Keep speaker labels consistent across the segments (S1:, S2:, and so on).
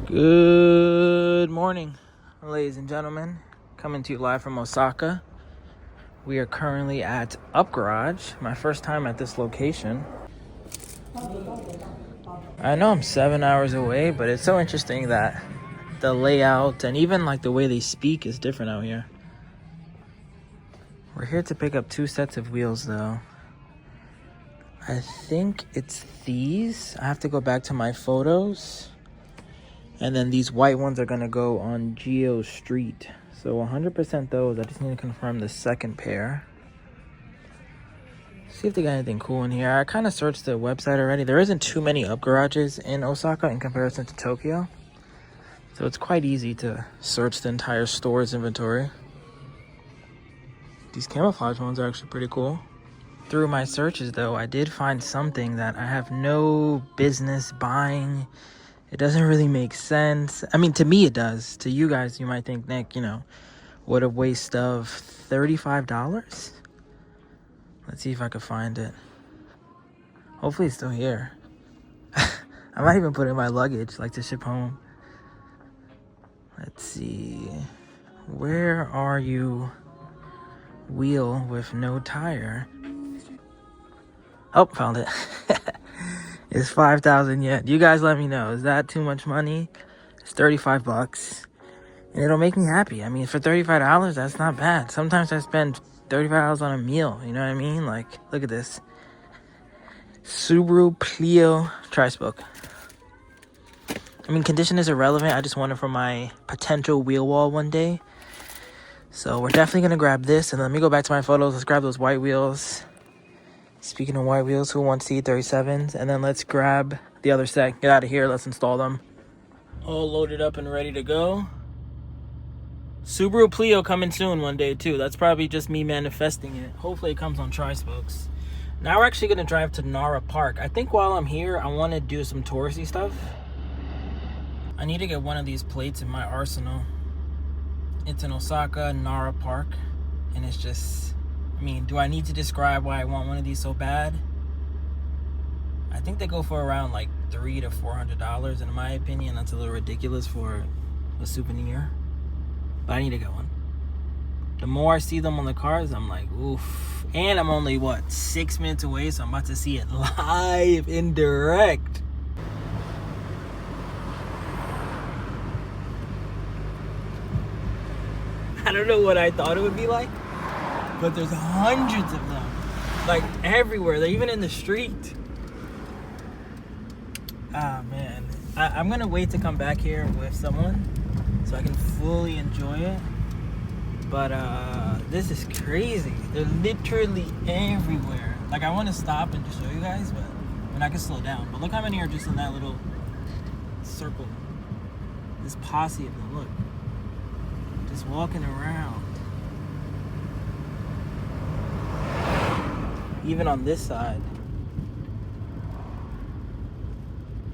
S1: Good morning, ladies and gentlemen. Coming to you live from Osaka. We are currently at Upgarage. My first time at this location. I know I'm 7 hours away, but it's so interesting that the layout and even like the way they speak is different out here. We're here to pick up 2 sets of wheels though. I think it's these. I have to go back to my photos. And then these white ones are going to go on Geo Street. So 100% those. I just need to confirm the second pair. See if they got anything cool in here. I kind of searched the website already. There isn't too many Upgarages in Osaka in comparison to Tokyo. So it's quite easy to search the entire store's inventory. These camouflage ones are actually pretty cool. Through my searches though, I did find something that I have no business buying. It doesn't really make sense. I mean, to me it does. To you guys, you might think, Nick, what a waste of $35. Let's see if I can find it. Hopefully it's still here. I might even put it in my luggage, like to ship home. Let's see. Where are you? Wheel with no tire. Oh, found it. It's 5,000 yen. You guys let me know. Is that too much money? It's $35. And it'll make me happy. I mean, for $35, that's not bad. Sometimes I spend $35 on a meal. You know what I mean? Like, look at this. Subaru Clio Tri-Spoke. I mean, condition is irrelevant. I just want it for my potential wheel wall one day. So we're definitely going to grab this. And let me go back to my photos. Let's grab those white wheels. Speaking of white wheels, who wants T37s? And then let's grab the other set. Get out of here. Let's install them. All loaded up and ready to go. Subaru Clio coming soon one day too. That's probably just me manifesting it. Hopefully it comes on Tri-Spokes. Now we're actually going to drive to Nara Park. I think while I'm here, I want to do some touristy stuff. I need to get one of these plates in my arsenal. It's in Osaka, Nara Park. And it's just... I mean, do I need to describe why I want one of these so bad? I think they go for around like $300 to $400. And in my opinion, that's a little ridiculous for a souvenir. But I need to get one. The more I see them on the cars, I'm like, oof. And I'm only, 6 minutes away, so I'm about to see it live in direct. I don't know what I thought it would be like. But there's hundreds of them, like everywhere. They're even in the street. Ah, man. I'm going to wait to come back here with someone so I can fully enjoy it. But this is crazy. They're literally everywhere. Like, I want to stop and just show you guys, but I can slow down. But look how many are just in that little circle. This posse of them, look. Just walking around. Even on this side.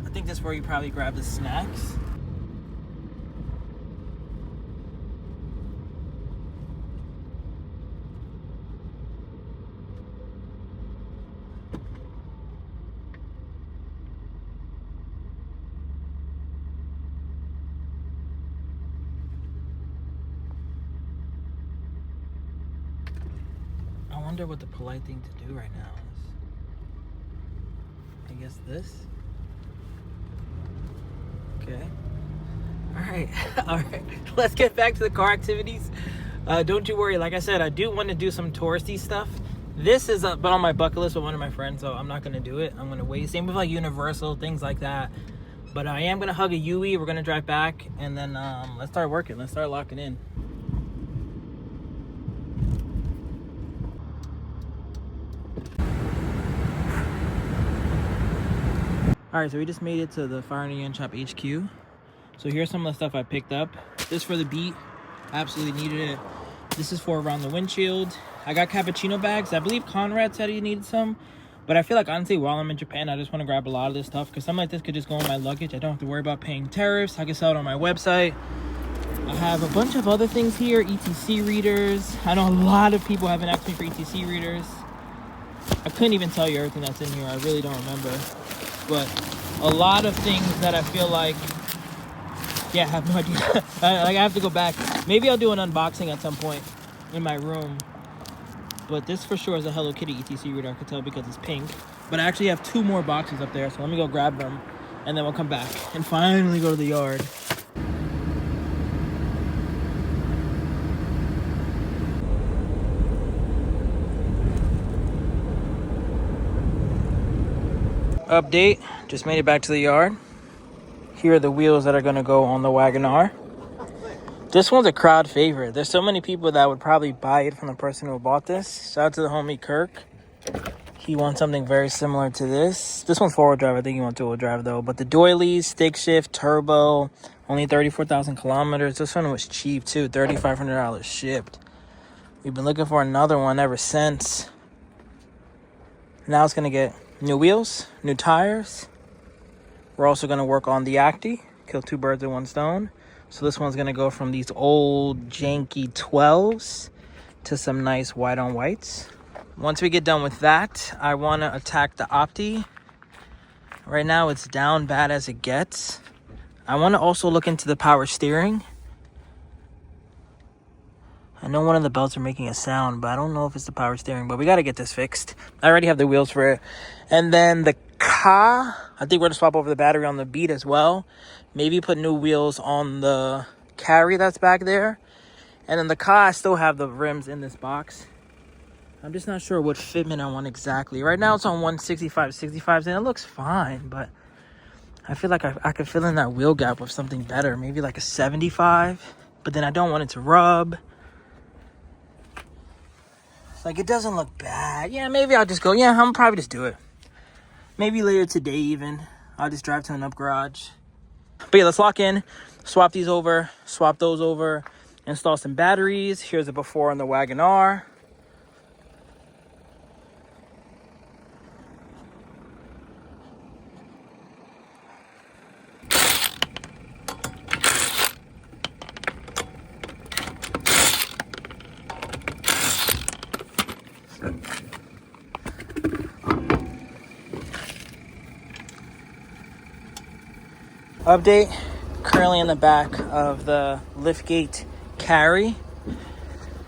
S1: I think that's where you probably grab the snacks. I wonder what the polite thing to do right now is. I guess this. Okay. Alright. Alright. Let's get back to the car activities. Don't you worry. Like I said, I do want to do some touristy stuff. This is but on my bucket list with one of my friends, so I'm not going to do it. I'm going to wait. Same with like Universal, things like that. But I am going to hug a Yui. We're going to drive back. And then let's start working. Let's start locking in. Alright, so we just made it to the Fire and Yen Shop HQ. So here's some of the stuff I picked up. This for the beat. Absolutely needed it. This is for around the windshield. I got cappuccino bags. I believe Conrad said he needed some. But I feel like, honestly, while I'm in Japan, I just want to grab a lot of this stuff. Because something like this could just go in my luggage. I don't have to worry about paying tariffs. I can sell it on my website. I have a bunch of other things here. ETC readers. I know a lot of people have been asking me for ETC readers. I couldn't even tell you everything that's in here. I really don't remember. But a lot of things that I feel like Yeah, I have no idea. I have to go back. Maybe I'll do an unboxing at some point in my room. But this for sure is a Hello Kitty ETC reader, I could tell because it's pink. But I actually have 2 more boxes up there, so let me go grab them. And then we'll come back and finally go to the yard. Update, just made it back to the yard. Here are the wheels that are gonna go on the Wagon-R. This one's a crowd favorite. There's so many people that would probably buy it from the person who bought this. Shout out to the homie Kirk. He wants something very similar to this. This one's 4-wheel drive. I think he wants 2-wheel drive though. But the doilies, stick shift, turbo, only 34,000 kilometers. This one was cheap too, $3,500 shipped. We've been looking for another one ever since. Now it's gonna get new wheels, new tires. We're also gonna work on the Opti, kill 2 birds with 1 stone. So this one's gonna go from these old janky 12s to some nice white on whites. Once we get done with that, I wanna attack the Opti. Right now it's down bad as it gets. I wanna also look into the power steering. I know one of the belts are making a sound, but I don't know if it's the power steering, but we gotta get this fixed. I already have the wheels for it. And then the car, I think we're gonna swap over the battery on the Beat as well. Maybe put new wheels on the Carry that's back there. And then the car, I still have the rims in this box. I'm just not sure what fitment I want exactly. Right now it's on 165/65s and it looks fine, but I feel like I could fill in that wheel gap with something better. Maybe like a 75, but then I don't want it to rub. Like, it doesn't look bad. Yeah, maybe I'll just go. Yeah, I'm probably just do it. Maybe later today even. I'll just drive to an Upgarage. But yeah, let's lock in. Swap these over. Swap those over. Install some batteries. Here's the before on the Wagon-R. Update, currently in the back of the liftgate Carry.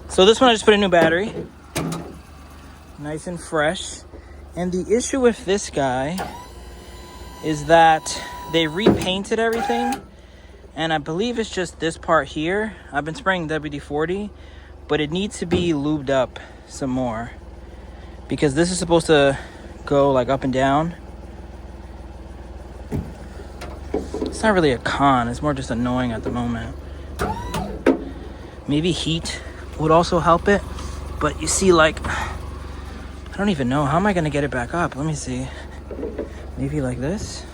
S1: So this one I just put a new battery, nice and fresh. And the issue with this guy is that they repainted everything, and I believe it's just this part here. I've been spraying WD-40, but it needs to be lubed up some more because this is supposed to go like up and down. It's not really a con, it's more just annoying at the moment. Maybe heat would also help it, but you see, like, I don't even know. How am I gonna get it back up? Let me see. Maybe like this.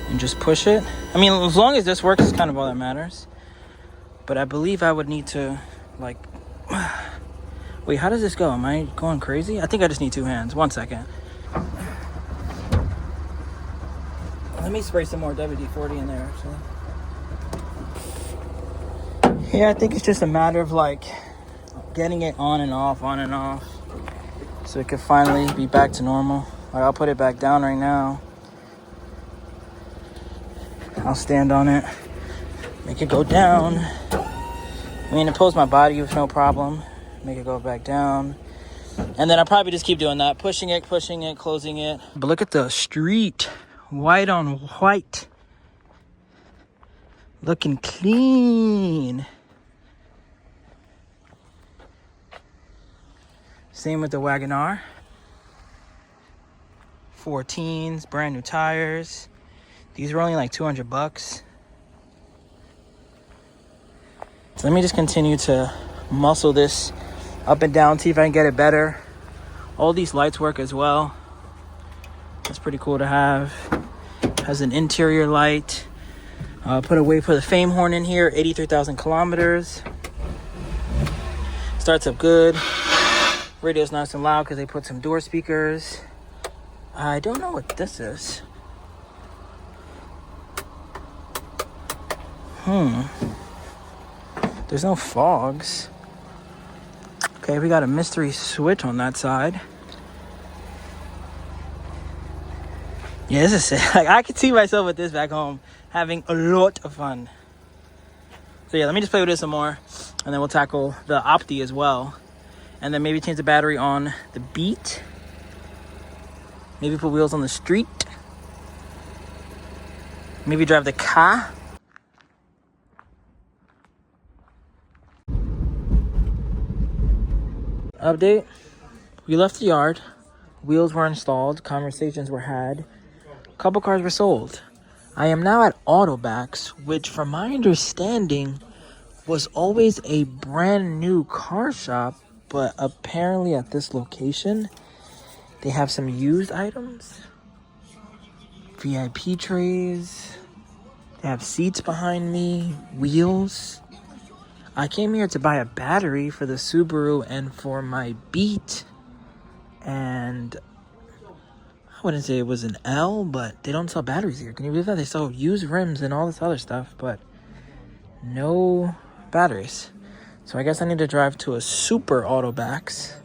S1: And just push it. I mean, as long as this works, it's kind of all that matters. But I believe I would need to, like, wait, how does this go? Am I going crazy? I think I just need 2 hands. 1 second. Let me spray some more WD-40 in there, actually. Yeah, I think it's just a matter of, like, getting it on and off, so it could finally be back to normal. Like, I'll put it back down right now. I'll stand on it, make it go down. I mean, it pulls my body with no problem. Make it go back down. And then I'll probably just keep doing that, pushing it, closing it. But look at the street. White on white. Looking clean. Same with the Wagon-R. 14s, brand new tires. These are only like $200. So let me just continue to muscle this up and down, see if I can get it better. All these lights work as well. That's pretty cool to have. Has an interior light. Put a WayBeforeTheFame horn in here, 83,000 kilometers. Starts up good. Radio's nice and loud because they put some door speakers. I don't know what this is. There's no fogs. Okay, we got a mystery switch on that side. Yeah, this is sick. Like, I could see myself with this back home having a lot of fun. So yeah, let me just play with this some more, and then we'll tackle the Opti as well. And then maybe change the battery on the Beat. Maybe put wheels on the street. Maybe drive the car. Update. We left the yard. Wheels were installed. Conversations were had. A couple cars were sold. I am now at Autobacs, which from my understanding was always a brand new car shop. But apparently at this location, they have some used items. VIP trays. They have seats behind me. Wheels. I came here to buy a battery for the Subaru and for my Beat. And I wouldn't say it was an L, but they don't sell batteries here. Can you believe that? They sell used rims and all this other stuff, but no batteries. So I guess I need to drive to a super Autobacs,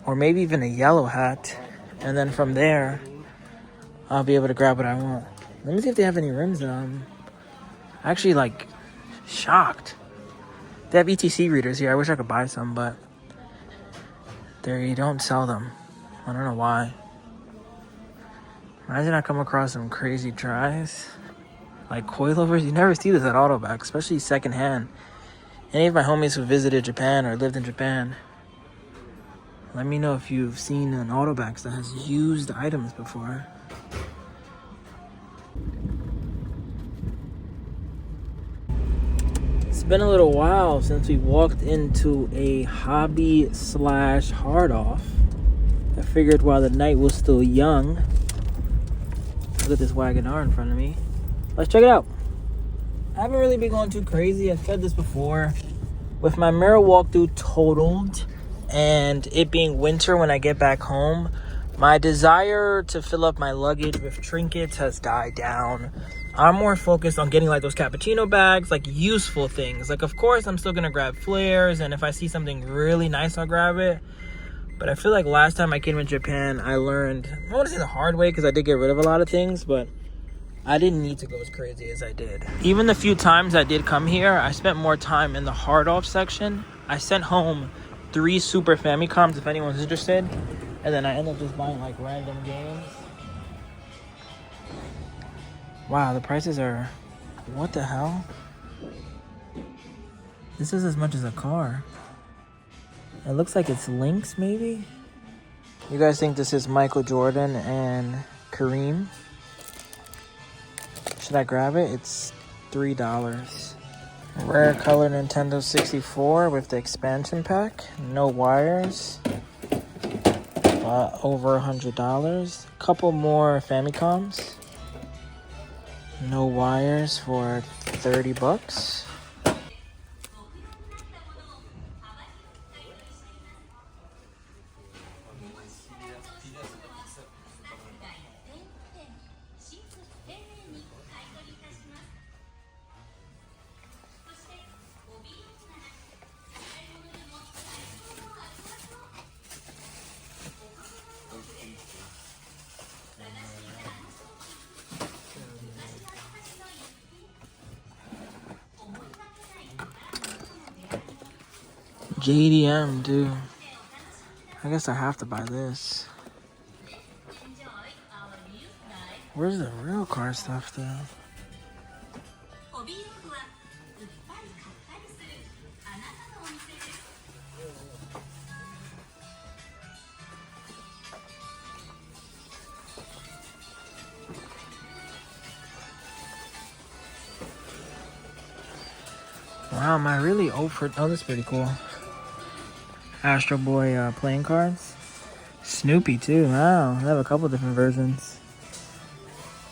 S1: or maybe even a Yellow Hat, and then from there, I'll be able to grab what I want. Let me see if they have any rims. Actually, like, shocked. They have ETC readers here. I wish I could buy some, but they don't sell them. I don't know why. Imagine I come across some crazy tries. Like coilovers. You never see this at Autobacs, especially secondhand. Any of my homies who visited Japan or lived in Japan, let me know if you've seen an Autobacs that has used items before. It's been a little while since we walked into a hobby / hard off. I figured while the night was still young, look at this Wagon R in front of me. Let's check it out. I haven't really been going too crazy. I've said this before. With my mirror walkthrough totaled and it being winter when I get back home, my desire to fill up my luggage with trinkets has died down. I'm more focused on getting like those cappuccino bags, like useful things. Like, of course, I'm still gonna grab flares, and if I see something really nice, I'll grab it. But I feel like last time I came to Japan, I learned, I don't want to say the hard way because I did get rid of a lot of things, but I didn't need to go as crazy as I did. Even the few times I did come here, I spent more time in the hard off section. I sent home 3 Super Famicoms if anyone's interested, and then I ended up just buying like random games. Wow, the prices are, what the hell? This is as much as a car. It looks like it's Lynx, maybe? You guys think this is Michael Jordan and Kareem? Should I grab it? It's $3. Rare color Nintendo 64 with the expansion pack. No wires. Over $100. Couple more Famicoms. No wires for $30. JDM, dude. I guess I have to buy this. Where's the real car stuff, though? Wow, am I really over? Oh, this is pretty cool. Astro Boy playing cards. Snoopy too. Wow, I have a couple different versions.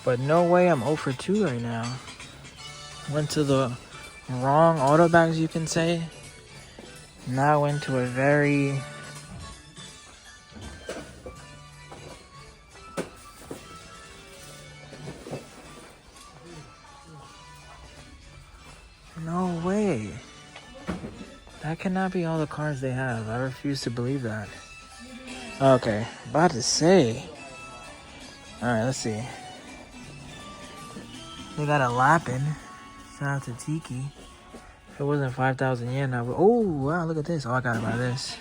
S1: But no way I'm 0 for 2 right now. Went to the wrong Autobacs, you can say. Now went to a very... No way. That cannot be all the cars they have. I refuse to believe that. Okay, about to say. Alright, let's see. They got a Lapin. Shout out to Tiki. If it wasn't 5,000 yen, I would. Oh, wow, look at this. Oh, I gotta buy this.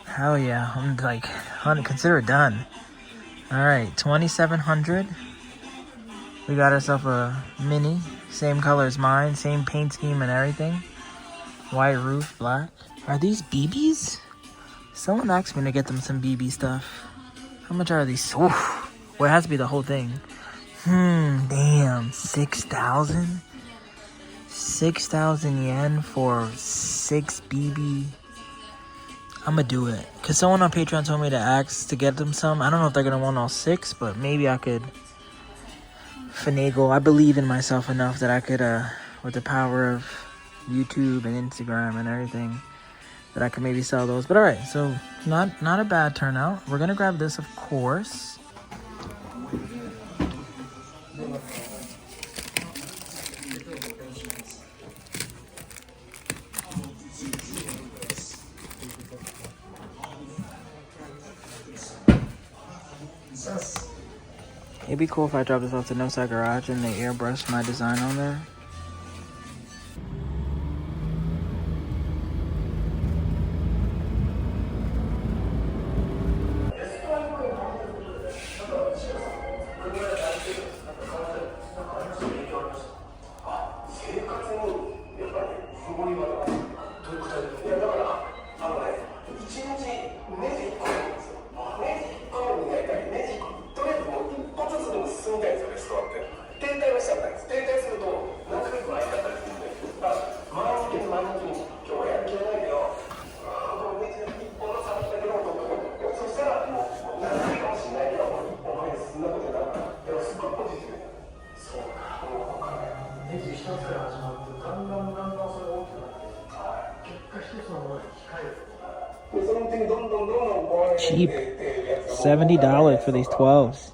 S1: Hell yeah. I'm like, consider it done. Alright, 2,700. We got ourselves a mini. Same color as mine. Same paint scheme and everything. White roof, black. Are these BBs? Someone asked me to get them some BB stuff. How much are these? Oof. Well, it has to be the whole thing. Damn. 6,000? 6,000 yen for 6 BB. I'ma do it. Because someone on Patreon told me to ask to get them some. I don't know if they're going to want all 6, but maybe I could finagle. I believe in myself enough that I could, with the power of YouTube and Instagram and everything, that I could maybe sell those. But alright, so not a bad turnout. We're going to grab this, of course. It'd be cool if I dropped this off to OSAKA Garage and they airbrushed my design on there. Cheap. $70 for these 12s.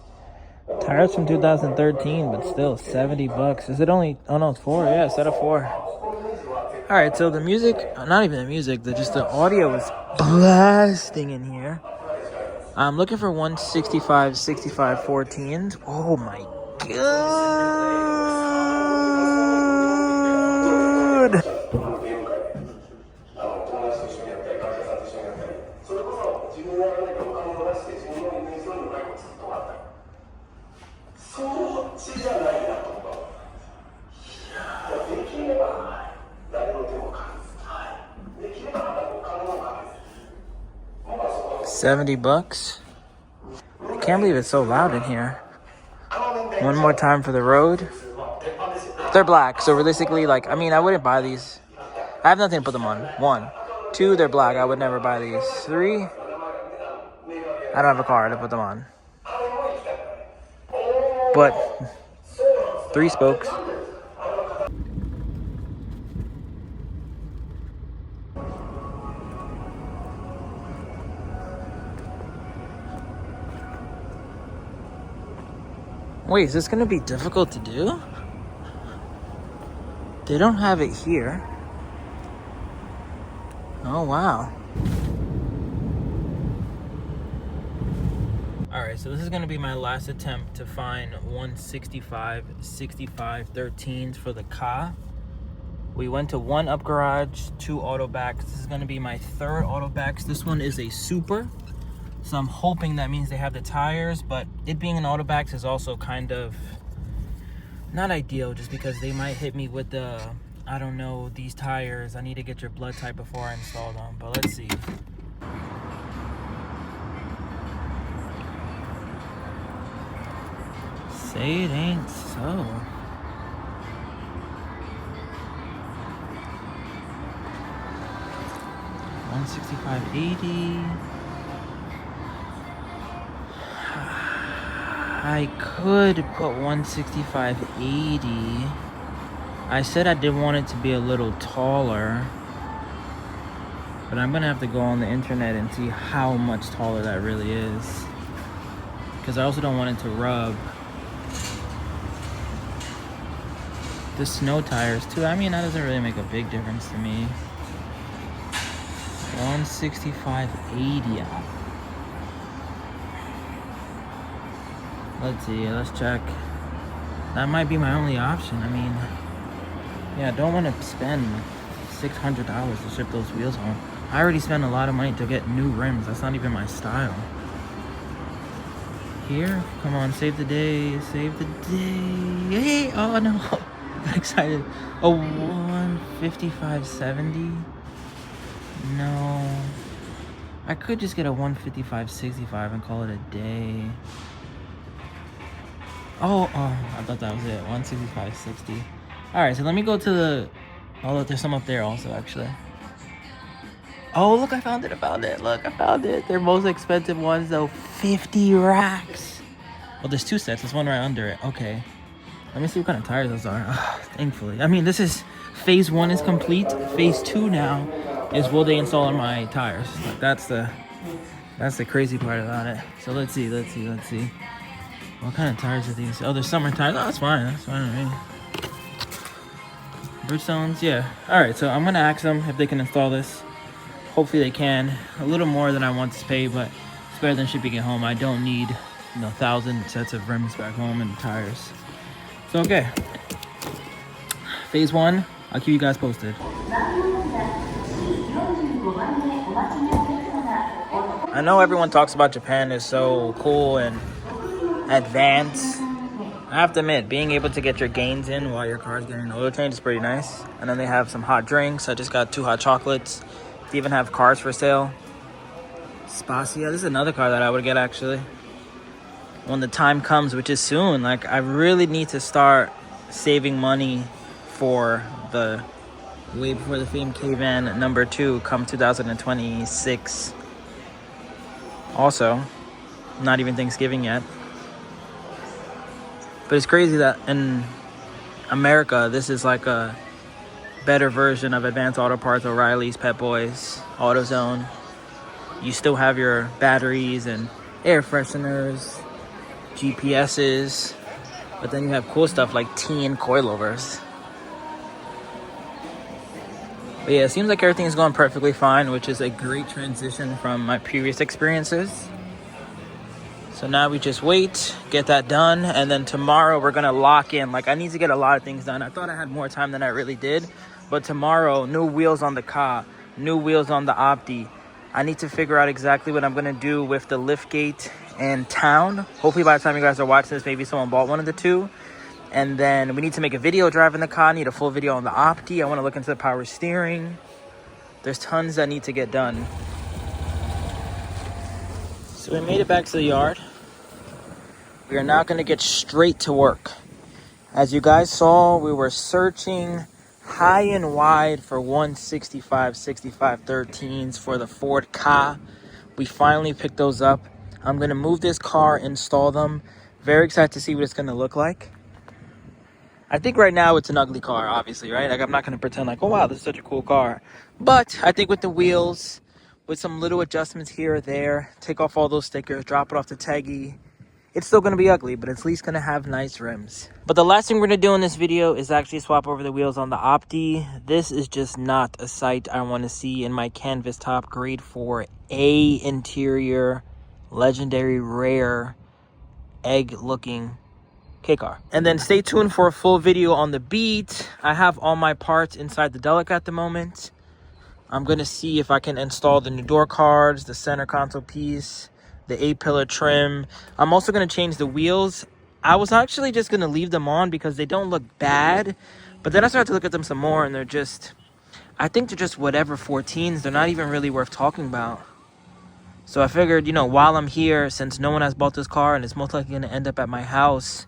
S1: Tires from 2013, but still $70. Is it only? Oh no, it's 4. Yeah, set of 4. All right, so the music, not even the music, just the audio is blasting in here. I'm looking for 165, 65, 14s. Oh my god! $70. I can't believe it's so loud in here. One more time for the road. They're black, so realistically, like, I mean, I wouldn't buy these. I have nothing to put them on. 1. 2, they're black. I would never buy these. 3, I don't have a car to put them on. But 3 spokes. Wait, is this gonna be difficult to do? They don't have it here. Oh, wow. Alright, so this is gonna be my last attempt to find 165, 65, 13s for the Ka. We went to 1 Upgarage, 2 Autobacs. This is gonna be my 3rd Autobacs. This one is a Super. So I'm hoping that means they have the tires, but it being an Autobacs is also kind of not ideal, just because they might hit me with the, I don't know, these tires. I need to get your blood type before I install them, but let's see. Say it ain't so. $165.80. I could put $165.80. I said I did want it to be a little taller, but I'm gonna have to go on the internet and see how much taller that really is, because I also don't want it to rub. The snow tires too, I mean, that doesn't really make a big difference to me. $165.80. Let's see, let's check. That might be my only option. I mean, yeah, I don't want to spend $600 to ship those wheels home. I already spent a lot of money to get new rims. That's not even my style. Here, come on, save the day, save the day. Hey, oh no, got excited. Oh, 155.70. No, I could just get a 155.65 and call it a day. Oh, I thought that was it. 165.60. All right, so let me go to the. Oh, look, there's some up there also, actually. Oh, look, I found it. Look, I found it. They're most expensive ones, though. 50 racks. Well, there's two sets. There's one right under it. Okay. Let me see what kind of tires those are. Thankfully. I mean, this is... Phase 1 is complete. Phase 2 now is will they install on my tires. Like, that's the crazy part about it. So, let's see. What kind of tires are these? Oh, they're summer tires. Oh, that's fine. That's fine with me. Bridgestones, yeah. All right, so I'm going to ask them if they can install this. Hopefully they can. A little more than I want to pay, but it's better than shipping it home. I don't need, 1,000 sets of rims back home and tires. So, okay. Phase 1, I'll keep you guys posted. I know everyone talks about Japan is so cool and advanced. I have to admit, being able to get your gains in while your car's getting an oil change is pretty nice. And then they have some hot drinks. I just got 2 hot chocolates. They even have cars for sale. Spacia. This is another car that I would get, actually. When the time comes, which is soon. Like, I really need to start saving money for the Way Before the Fame K-Van number 2 come 2026. Also, not even Thanksgiving yet. But it's crazy that in America, this is like a better version of Advanced Auto Parts, O'Reilly's, Pep Boys, AutoZone. You still have your batteries and air fresheners, GPSs, but then you have cool stuff like teen coilovers. But yeah, it seems like everything's going perfectly fine, which is a great transition from my previous experiences. So now we just wait, get that done, and then tomorrow we're going to lock in. Like, I need to get a lot of things done. I thought I had more time than I really did. But tomorrow, new wheels on the Ka, new wheels on the Opti. I need to figure out exactly what I'm going to do with the liftgate and town. Hopefully by the time you guys are watching this, maybe someone bought one of the two. And then we need to make a video driving the Ka. I need a full video on the Opti. I want to look into the power steering. There's tons that need to get done. So we made it back to the yard. We are now going to get straight to work. As you guys saw, we were searching high and wide for 165/65 for the Ford Ka. We finally picked those up. I'm going to move this car, install them. Very excited to see what it's going to look like. I think right now it's an ugly car, obviously, right? Like, I'm not going to pretend like, oh, wow, this is such a cool car. But I think with the wheels, with some little adjustments here or there, take off all those stickers, drop it off to Teggy, it's still going to be ugly, but it's at least going to have nice rims. But the last thing we're going to do in this video is actually swap over the wheels on the Opti. This is just not a sight I want to see in my canvas top grade 4A interior, legendary, rare, egg-looking K-car. And then stay tuned for a full video on the Beat. I have all my parts inside the Delic at the moment. I'm going to see if I can install the new door cards, the center console piece, the A-pillar trim. I'm also going to change the wheels. I was actually just going to leave them on because they don't look bad. But then I started to look at them some more and they're just, I think they're just whatever 14s. They're not even really worth talking about. So I figured, while I'm here, since no one has bought this car and it's most likely going to end up at my house,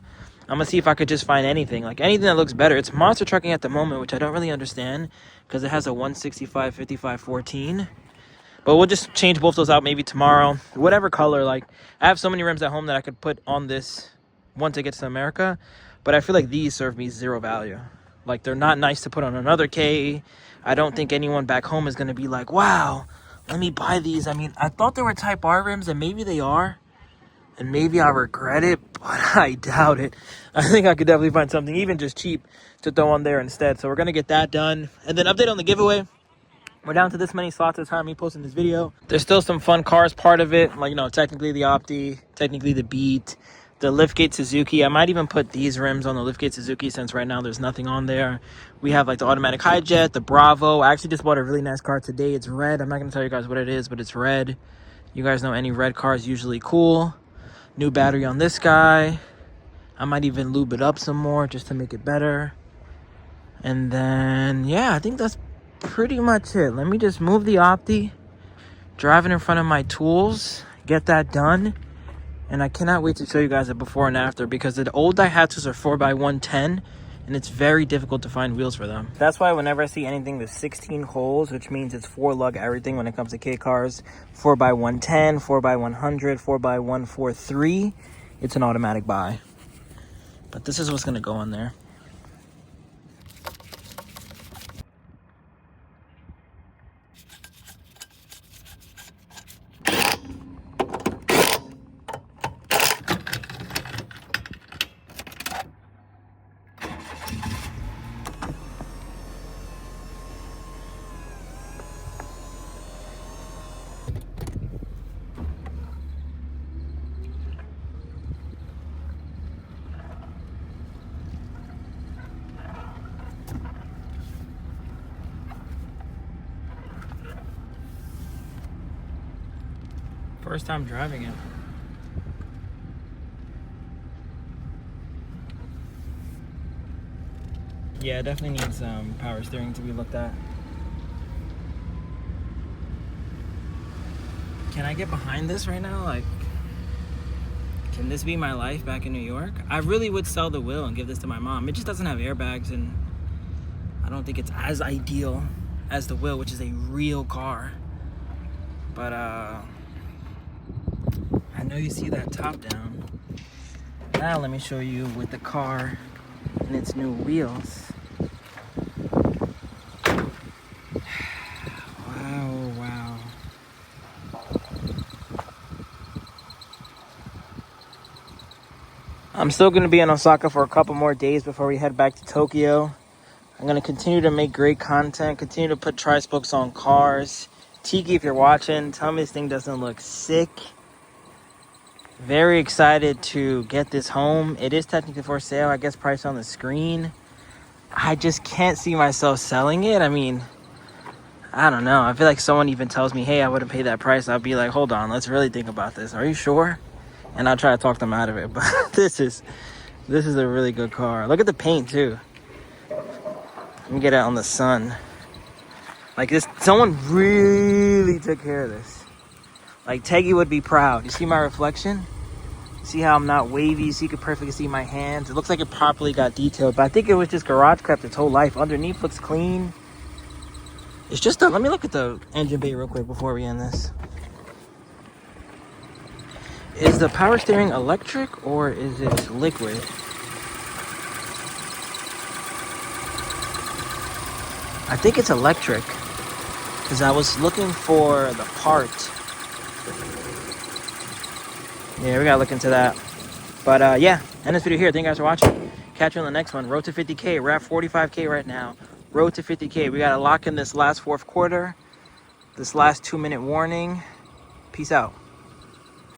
S1: I'm going to see if I could just find anything. Like anything that looks better. It's monster trucking at the moment, which I don't really understand because it has a 165/55/14. But we'll just change both those out maybe tomorrow. Whatever color. Like, I have so many rims at home that I could put on this once it gets to America. But I feel like these serve me zero value. Like, they're not nice to put on another K. I don't think anyone back home is going to be like, wow, let me buy these. I mean, I thought they were Type R rims, and maybe they are. And maybe I'll regret it, but I doubt it. I think I could definitely find something, even just cheap, to throw on there instead. So we're going to get that done. And then update on the giveaway. We're down to this many slots at the time of me posting this video. There's still some fun cars part of it. Like, technically the Opti, technically the Beat, the liftgate Suzuki. I might even put these rims on the liftgate Suzuki since right now there's nothing on there. We have like the automatic high jet, the Bravo. I actually just bought a really nice car today. It's red. I'm not going to tell you guys what it is, but it's red. You guys know any red car is usually cool. New battery on this guy. I might even lube it up some more just to make it better. And then, yeah, I think that's pretty much it. Let me just move the Opti, drive it in front of my tools, get that done. And I cannot wait to show you guys a before and after because the old Daihatsus are 4x110 and it's very difficult to find wheels for them. That's why whenever I see anything with 16 holes, which means it's 4-lug everything when it comes to K cars, 4x110, 4x100, 4x143, it's an automatic buy. But this is what's gonna go in there. First time driving it. Yeah, it definitely needs power steering to be looked at. Can I get behind this right now? Like, can this be my life back in New York? I really would sell the wheel and give this to my mom. It just doesn't have airbags and I don't think it's as ideal as the wheel, which is a real car. But I know you see that top down. Now let me show you with the car and its new wheels. Wow. I'm still going to be in Osaka for a couple more days before we head back to Tokyo. I'm going to continue to make great content, continue to put tri-spokes on cars. Tiki, if you're watching, tell me this thing doesn't look sick. Very excited to get this home. It is technically for sale, I guess price on the screen. I just can't see myself selling it. I mean, I don't know. I feel like someone even tells me, hey, I wouldn't pay that price. I'll be like, hold on, let's really think about this. Are you sure? And I'll try to talk them out of it. But this is a really good car. Look at the paint too. Let me get it on the sun. Like this, someone really took care of this. Like Teggy would be proud. You see my reflection? See how I'm not wavy? So you can perfectly see my hands. It looks like it properly got detailed, but I think it was just garage kept its whole life. Underneath looks clean. It's just let me look at the engine bay real quick before we end this. Is the power steering electric or is it liquid? I think it's electric because I was looking for the part. Yeah, we gotta look into that. But yeah, end this video here. Thank you guys for watching. Catch you on the next one. Road to 50K. We're at 45K right now. Road to 50K. We gotta lock in this last fourth quarter. This last 2-minute warning. Peace out.